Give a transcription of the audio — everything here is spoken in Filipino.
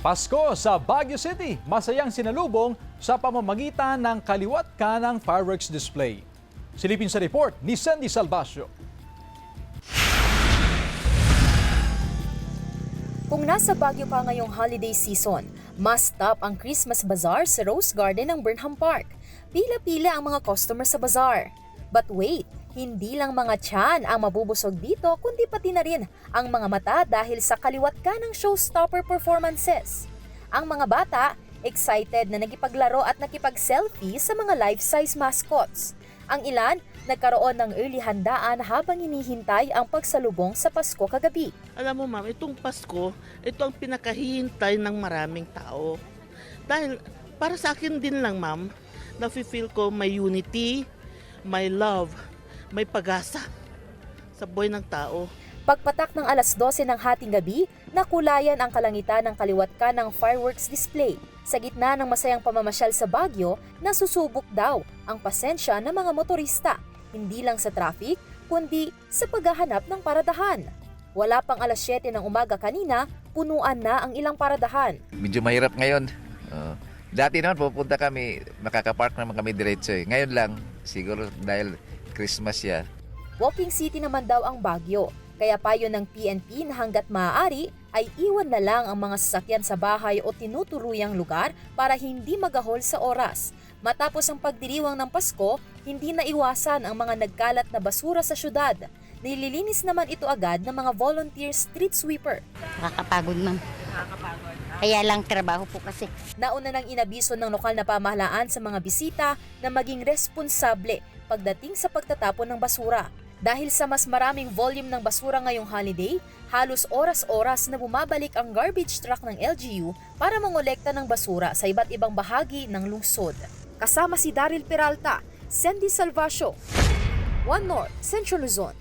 Pasko sa Baguio City, masayang sinalubong sa pamamagitan ng kaliwat kanang fireworks display. Silipin sa report ni Sandy Salvacio. Kung nasa Baguio ka ngayong holiday season, must stop ang Christmas Bazaar sa Rose Garden ng Burnham Park. Pila-pila ang mga customer sa bazaar. But wait, hindi lang mga tiyan ang mabubusog dito kundi pati na rin ang mga mata dahil sa kaliwat kanang showstopper performances. Ang mga bata, excited na nakipaglaro at nakipag-selfie sa mga life-size mascots. Ang ilan, nagkaroon ng early handaan habang hinihintay ang pagsalubong sa Pasko kagabi. Alam mo ma'am, itong Pasko, ito ang pinakahihintay ng maraming tao. Dahil para sa akin din lang ma'am, nafe-feel ko may unity, may love, may pag-asa sa buhay ng tao. Pagpatak ng alas 12 ng hating gabi, nakulayan ang kalangitan ng kaliwat kanang fireworks display. Sa gitna ng masayang pamamasyal sa Baguio, nasusubok daw ang pasensya ng mga motorista, hindi lang sa traffic, kundi sa paghahanap ng paradahan. Wala pang alas 7 ng umaga kanina, punuan na ang ilang paradahan. Medyo mahirap ngayon. Dati naman pupunta kami, makakapark naman kami diretso eh. Ngayon lang, siguro dahil Christmas ya. Walking city naman daw ang Baguio, kaya payo ng PNP na hanggat maaari ay iwan na lang ang mga sasakyan sa bahay o tinutuluyang lugar para hindi magahol sa oras. Matapos ang pagdiriwang ng Pasko, hindi na iwasan ang mga nagkalat na basura sa syudad. Nililinis naman ito agad ng mga volunteer street sweeper. Nakakapagod ma'am. Kaya lang trabaho po kasi. Nauna nang inabiso ng lokal na pamahalaan sa mga bisita na maging responsable pagdating sa pagtatapon ng basura. Dahil sa mas maraming volume ng basura ngayong holiday, halos oras-oras na bumabalik ang garbage truck ng LGU para mangolekta ng basura sa iba't ibang bahagi ng lungsod. Kasama si Daryl Peralta, Sandy Salvacio, One North, Central Luzon.